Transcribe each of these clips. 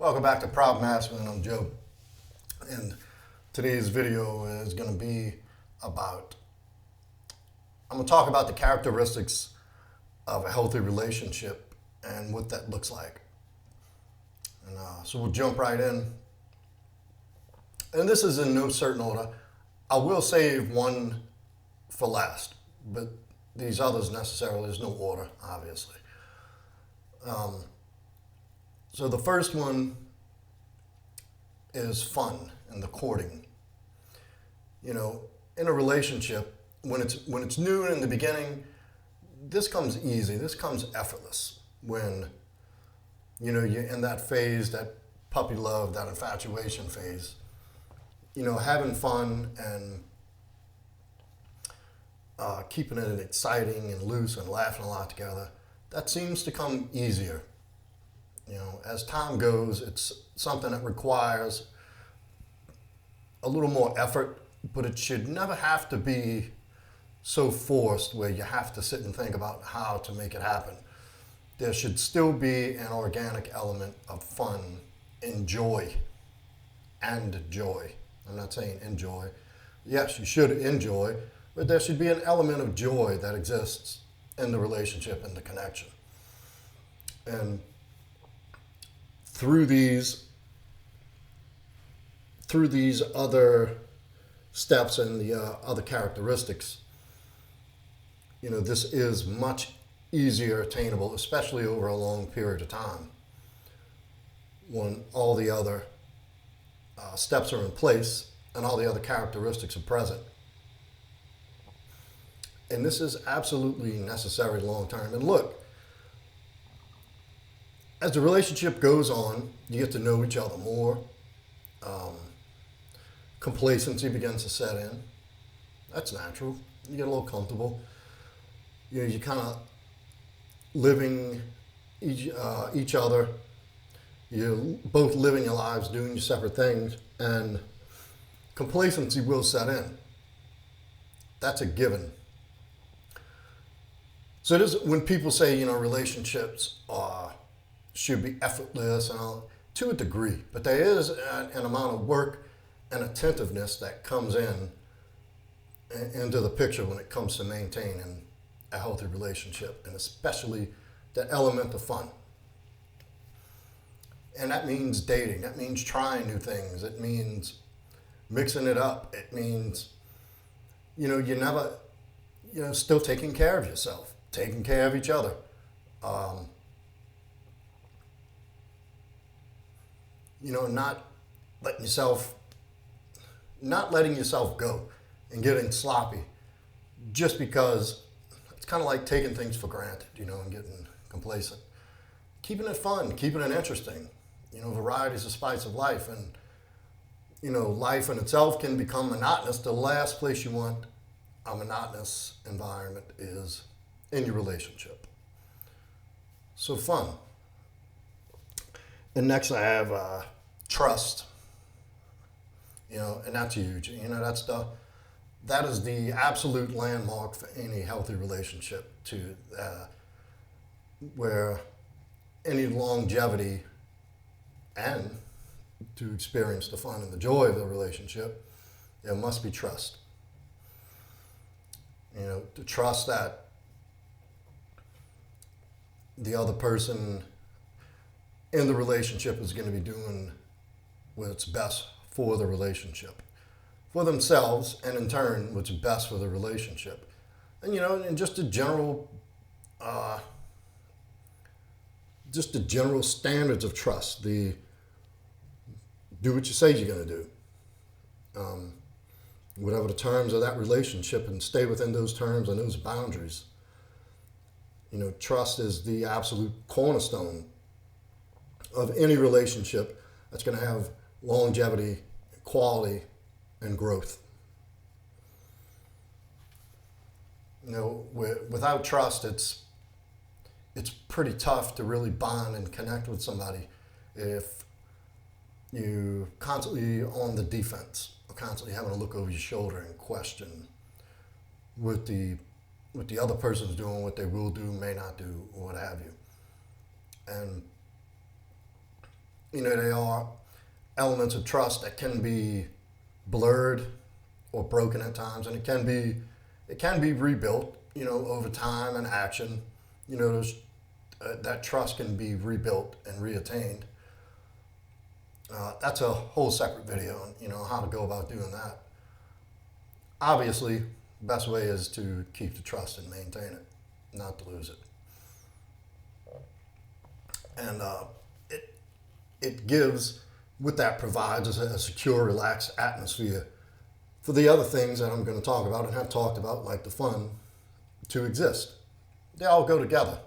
Welcome back to Problem Masculine. I'm Joe, and today's video is going to be about. I'm going to talk about the characteristics of a healthy relationship and what that looks like. And so we'll jump right in. And this is in no certain order. I will save one for last, but these others necessarily, there's no order, obviously. So the first one is fun and the courting. You know, in a relationship, when it's new in the beginning, this comes easy. This comes effortless. When you're in that phase, that puppy love, that infatuation phase. Having fun and keeping it exciting and loose and laughing a lot together. That seems to come easier. As time goes, it's something that requires a little more effort, but it should never have to be so forced where you have to sit and think about how to make it happen. There should still be an organic element of fun and joy. I'm not saying enjoy. Yes, you should enjoy, but there should be an element of joy that exists in the relationship and the connection. And through these other steps and the other characteristics, this is much easier attainable, especially over a long period of time, when all the other steps are in place and all the other characteristics are present. And this is absolutely necessary long term. And look, as the relationship goes on, you get to know each other more. Complacency begins to set in. That's natural. You get a little comfortable. You kind of living each other. You're both living your lives, doing your separate things, and complacency will set in. That's a given. So it is when people say, relationships should be effortless and all, to a degree, but there is an amount of work and attentiveness that comes into the picture when it comes to maintaining a healthy relationship, and especially the element of fun. And that means dating. That means trying new things. It means mixing it up. It means, you never, still taking care of yourself, taking care of each other. Not letting yourself go and getting sloppy just because it's kind of like taking things for granted, and getting complacent. Keeping it fun, keeping it interesting. Variety is the spice of life, and life in itself can become monotonous. The last place you want a monotonous environment is in your relationship. So fun. And next I have trust. And that's huge. That is the absolute landmark for any healthy relationship, where any longevity and to experience the fun and the joy of the relationship, there must be trust. To trust that the other person in the relationship is going to be doing what's best for the relationship, for themselves, and in turn, what's best for the relationship. And just the general standards of trust. Do what you say you're going to do. Whatever the terms of that relationship, and stay within those terms and those boundaries. Trust is the absolute cornerstone of any relationship that's going to have longevity, quality, and growth. Without trust, it's pretty tough to really bond and connect with somebody if you constantly on the defense, or constantly having to look over your shoulder and question what the other person's doing, what they will do, may not do, or what have you. And They are elements of trust that can be blurred or broken at times, and it can be rebuilt, over time and action. That trust can be rebuilt and reattained. That's a whole separate video on, how to go about doing that. Obviously, the best way is to keep the trust and maintain it, not to lose it. And it gives, what that provides is a secure, relaxed atmosphere for the other things that I'm going to talk about and have talked about, like the fun, to exist. They all go together.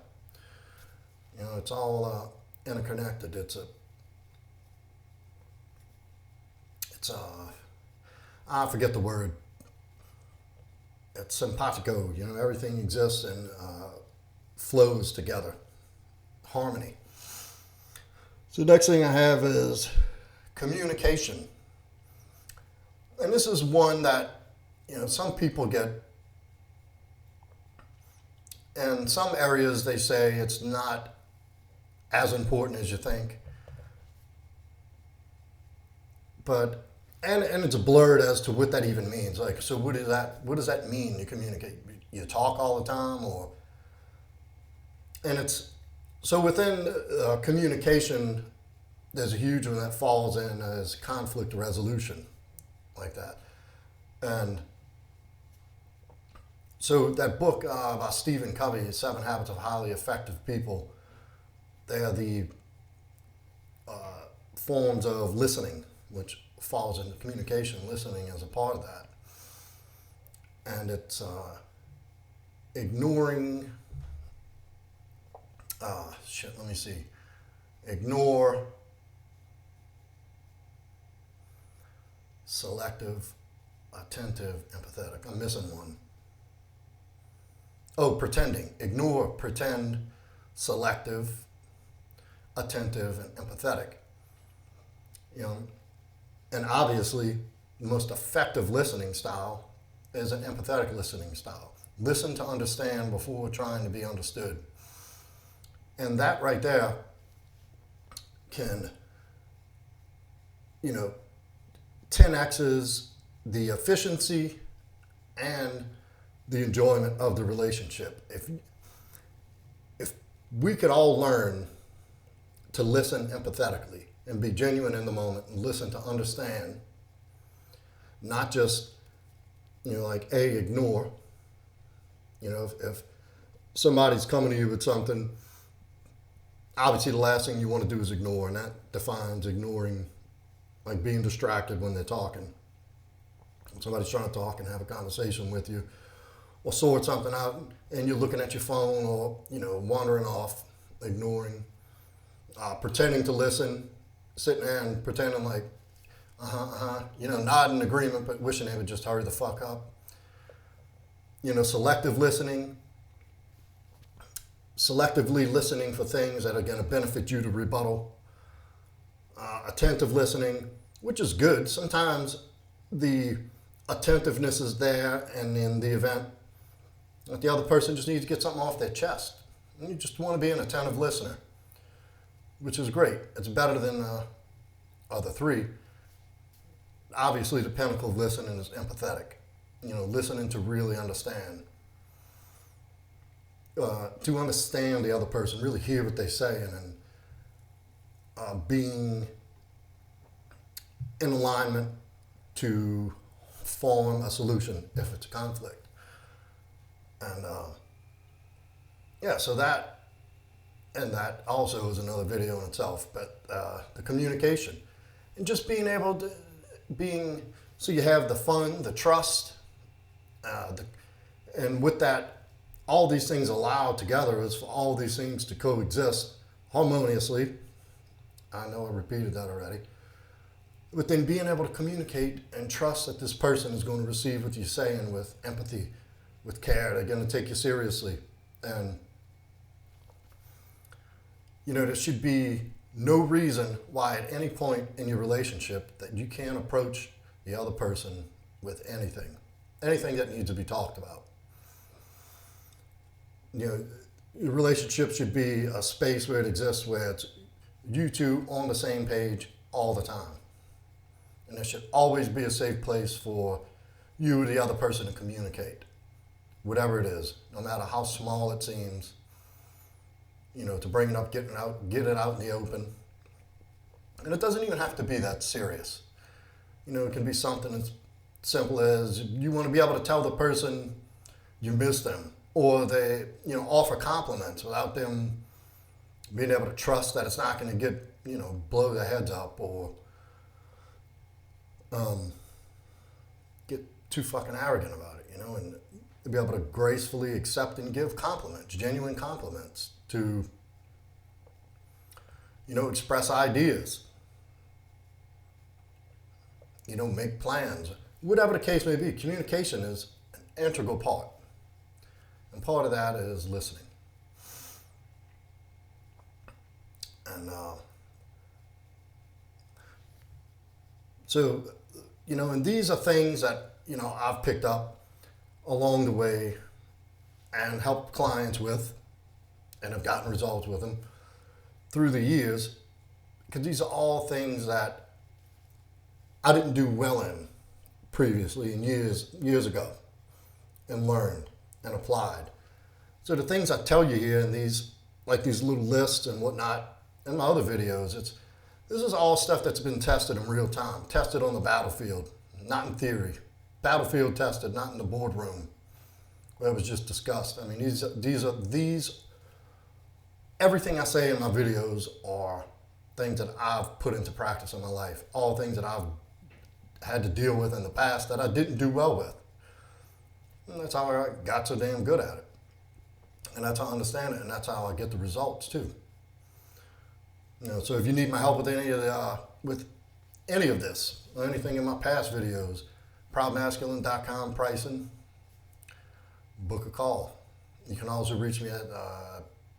It's all interconnected. I forget the word. It's simpatico. Everything exists and flows together. Harmony. So the next thing I have is communication. And this is one that, some people get, in some areas they say it's not as important as you think. But, and it's blurred as to what that even means. Like, so what does that mean, you communicate? You talk all the time, or? And so within communication, there's a huge one that falls in as conflict resolution, like that. And so that book by Stephen Covey, 7 Habits of Highly Effective People, they are the forms of listening, which falls into communication. Listening is a part of that. And it's ignoring, let me see. Ignore, selective, attentive, empathetic. I'm missing one. Oh, pretending. Ignore, pretend, selective, attentive, and empathetic. And obviously, the most effective listening style is an empathetic listening style. Listen to understand before trying to be understood. And that right there can, 10x's the efficiency and the enjoyment of the relationship. If we could all learn to listen empathetically and be genuine in the moment and listen to understand, not just, ignore. If somebody's coming to you with something, obviously the last thing you want to do is ignore, and that defines ignoring, like being distracted when they're talking. When somebody's trying to talk and have a conversation with you, or sort something out, and you're looking at your phone, or wandering off, ignoring, pretending to listen, sitting there and pretending like, nodding agreement, but wishing they would just hurry the fuck up. Selective listening, selectively listening for things that are going to benefit you to rebuttal. Attentive listening, which is good. Sometimes the attentiveness is there, and in the event that the other person just needs to get something off their chest, and you just want to be an attentive listener, which is great. It's better than the other three. Obviously, the pinnacle of listening is empathetic. Listening to really understand. To understand the other person, really hear what they're saying, and being in alignment to form a solution if it's a conflict. And so that also is another video in itself, but the communication and just being able to so you have the fun, the trust, and with that, all these things allowed together is for all these things to coexist harmoniously. I know I repeated that already. But then being able to communicate and trust that this person is going to receive what you're saying with empathy, with care. They're going to take you seriously. And, there should be no reason why at any point in your relationship that you can't approach the other person with anything that needs to be talked about. Your relationship should be a space where it exists, where it's you two on the same page all the time. And there should always be a safe place for you or the other person to communicate, whatever it is, no matter how small it seems. To bring it up, get it out in the open. And it doesn't even have to be that serious. It can be something as simple as you want to be able to tell the person you miss them, or they, offer compliments without them being able to trust that it's not going to blow their heads up, or get too fucking arrogant about it, and to be able to gracefully accept and give compliments, genuine compliments, to, express ideas, make plans, whatever the case may be. Communication is an integral part. And part of that is listening. And and these are things that, I've picked up along the way and helped clients with, and have gotten results with them through the years, because these are all things that I didn't do well in previously and years ago, and learned and applied. So the things I tell you here in these little lists and whatnot in my other videos, this is all stuff that's been tested in real time, tested on the battlefield, not in theory. Battlefield tested, not in the boardroom where it was just discussed. I mean, these everything I say in my videos are things that I've put into practice in my life, all things that I've had to deal with in the past that I didn't do well with. And that's how I got so damn good at it. And that's how I understand it, and that's how I get the results too. So if you need my help with any of this, or anything in my past videos, proudmasculine.com pricing, book a call. You can also reach me at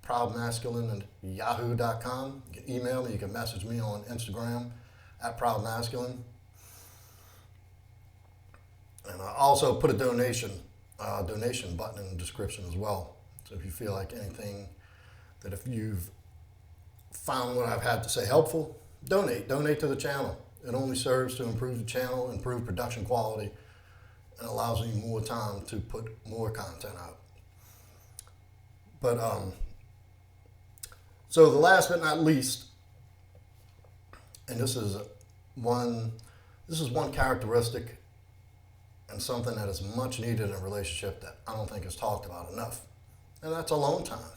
proudmasculine@yahoo.com. You can email me, you can message me on Instagram at proudmasculine. And I also put a donation button in the description as well. So if you feel like anything, that if you've found what I've had to say helpful, donate to the channel. It only serves to improve the channel, improve production quality, and allows me more time to put more content out. But so the last but not least, and this is one characteristic and something that is much needed in a relationship that I don't think is talked about enough, and that's alone time.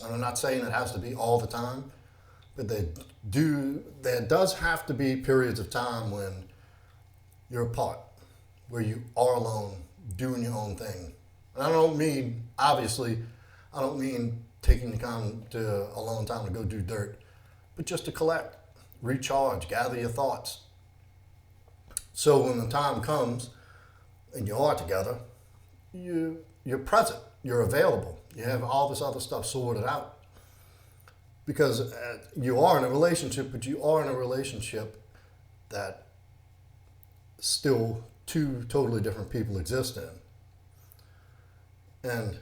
And I'm not saying it has to be all the time, but there does have to be periods of time when you're apart, where you are alone, doing your own thing. And I don't mean taking alone time to go do dirt, but just to collect, recharge, gather your thoughts. So when the time comes and you are together, you're present, you're available, you have all this other stuff sorted out. Because you are in a relationship, but you are in a relationship that still two totally different people exist in. And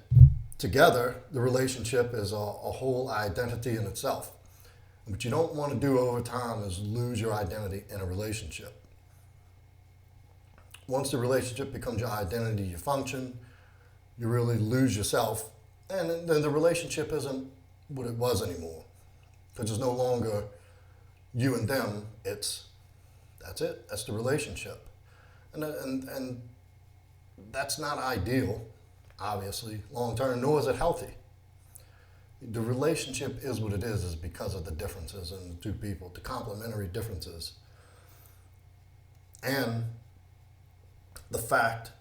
together, the relationship is a whole identity in itself. What you don't want to do over time is lose your identity in a relationship. Once the relationship becomes your identity, your function, you really lose yourself, and then the relationship isn't what it was anymore. Because it's no longer you and them, that's it, that's the relationship. And that's not ideal, obviously, long term, nor is it healthy. The relationship is what it is because of the differences in the two people, the complementary differences. And the fact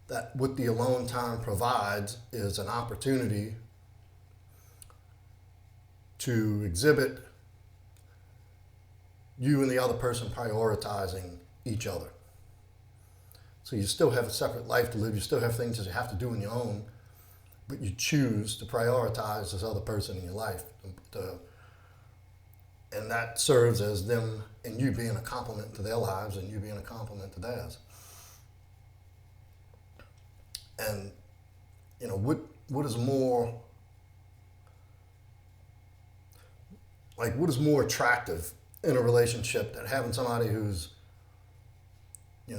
that what the alone time provides is an opportunity to exhibit you and the other person prioritizing each other. So you still have a separate life to live, you still have things that you have to do on your own, but you choose to prioritize this other person in your life. And that serves as them and you being a complement to their lives and you being a complement to theirs. And, what is more, like, what is more attractive in a relationship than having somebody who's,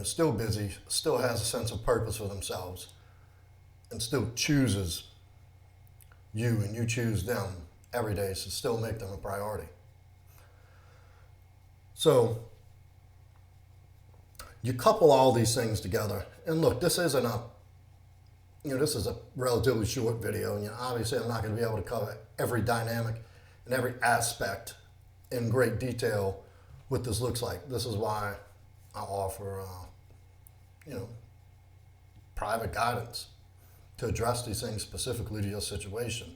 still busy, still has a sense of purpose for themselves, and still chooses you and you choose them every day to still make them a priority. So you couple all these things together, and look, this is a relatively short video, and obviously I'm not going to be able to cover every dynamic and every aspect in great detail what this looks like. This is why I offer, private guidance to address these things specifically to your situation.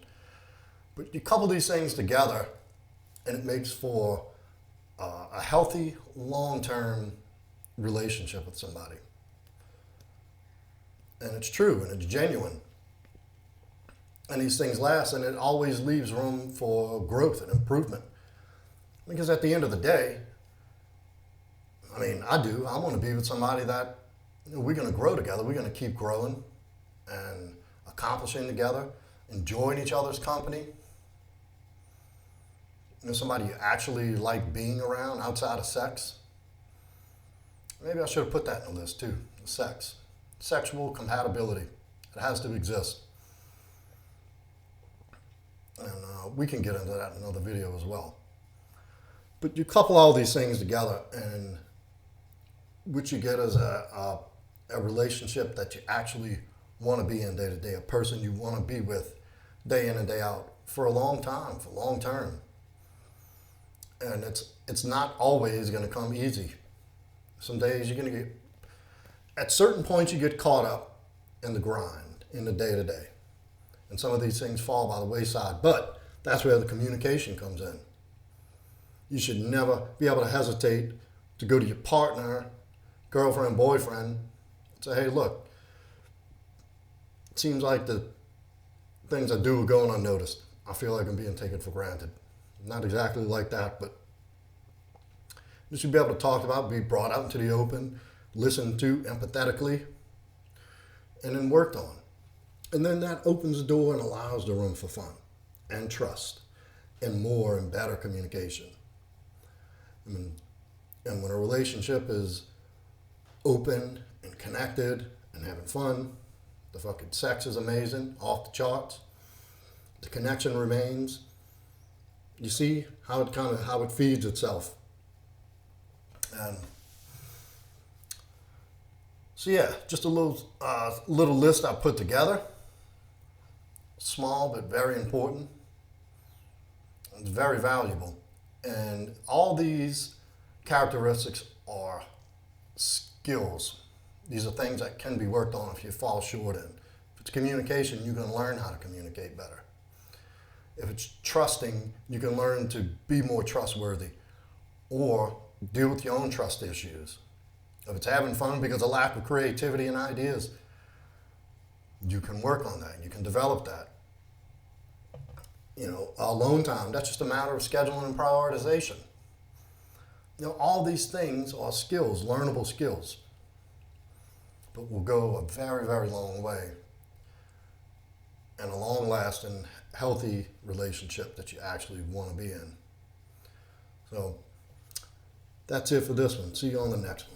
But you couple these things together, and it makes for a healthy, long-term relationship with somebody. And it's true, and it's genuine. And these things last, and it always leaves room for growth and improvement. Because at the end of the day, I want to be with somebody that we're going to grow together. We're going to keep growing and accomplishing together, enjoying each other's company. Somebody you actually like being around outside of sex. Maybe I should have put that in the list too. Sex. Sexual compatibility. It has to exist. And we can get into that in another video as well. But you couple all these things together, and what you get is a relationship that you actually want to be in day to day, a person you want to be with day in and day out for a long time, for long term. And it's not always going to come easy. Some days you're going to get, at certain points you get caught up in the grind, in the day to day. And some of these things fall by the wayside, but that's where the communication comes in. You should never be able to hesitate to go to your partner, girlfriend, boyfriend, and say, hey, look, it seems like the things I do are going unnoticed. I feel like I'm being taken for granted. Not exactly like that, but you should be able to talk about, be brought out into the open, listened to empathetically, and then worked on. And then that opens the door and allows the room for fun and trust and more and better communication. And when a relationship is open and connected and having fun, the fucking sex is amazing, off the charts, the connection remains. You see how it feeds itself. And so yeah, just a little list I put together. Small but very important. It's very valuable. And all these characteristics are skills. These are things that can be worked on if you fall short in. If it's communication, you can learn how to communicate better. If it's trusting, you can learn to be more trustworthy or deal with your own trust issues. If it's having fun because of lack of creativity and ideas, you can work on that. You can develop that. Alone time, that's just a matter of scheduling and prioritization. All these things are skills, learnable skills, but will go a very, very long way in a long-lasting, healthy relationship that you actually want to be in. So that's it for this one. See you on the next one.